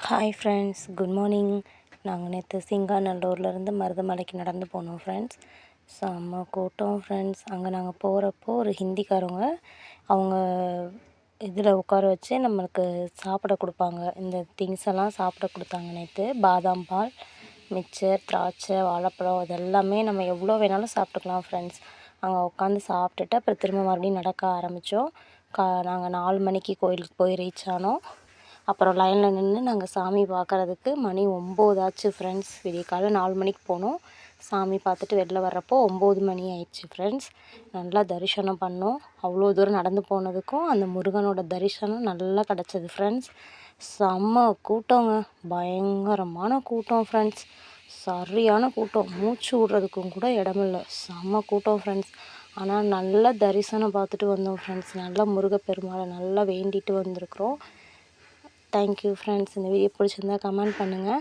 Hi friends, good morning. நாங்கள் நேற்று சிங்காநல்லூர்லேருந்து மருதமலைக்கு நடந்து போனோம் ஃப்ரெண்ட்ஸ். செம்ம கூட்டம் ஃப்ரெண்ட்ஸ். அங்கே நாங்கள் போகிறப்போ ஒரு ஹிந்திக்காரவங்க அவங்க இதில் உட்கார வச்சு நம்மளுக்கு சாப்பிட கொடுப்பாங்க. இந்த திங்ஸ் எல்லாம் சாப்பிட கொடுத்தாங்க நேற்று. பாதாம் பால், மிக்சர், திராட்சை, வாழைப்பழம் இதெல்லாமே நம்ம எவ்வளோ வேணாலும் சாப்பிட்டுக்கலாம் ஃப்ரெண்ட்ஸ். அங்கே உட்காந்து சாப்பிட்டுட்டு அப்புறம் திரும்ப மறுபடியும் நடக்க ஆரம்பித்தோம். நாங்கள் 4 மணிக்கு கோயிலுக்கு போய் ரீச் ஆனோம். அப்புறம் லைனில் நின்று நாங்கள் சாமி பார்க்குறதுக்கு மணி 9 ஆச்சு ஃப்ரெண்ட்ஸ். விடியற்காலை 4 மணிக்கு போனோம். சாமி பார்த்துட்டு வெளில வர்றப்போ 9 மணி ஆயிடுச்சு ஃப்ரெண்ட்ஸ். நல்லா தரிசனம் பண்ணோம். அவ்வளோ தூரம் நடந்து போனதுக்கும் அந்த முருகனோட தரிசனம் நல்லா கிடச்சிது ஃப்ரெண்ட்ஸ். செம்ம கூட்டங்க, பயங்கரமான கூட்டம் ஃப்ரெண்ட்ஸ். சரியான கூட்டம், மூச்சு விட்றதுக்கும் கூட இடமில்ல. செம்ம கூட்டம் ஃப்ரெண்ட்ஸ். ஆனால் நல்லா தரிசனம் பார்த்துட்டு வந்தோம் ஃப்ரெண்ட்ஸ். நல்லா முருகப்பெருமாளை நல்லா வேண்டிட்டு வந்திருக்கிறோம். Thank you friends. இந்த வீடியோ பிடிச்சிருந்தா கமெண்ட் பண்ணுங்கள்.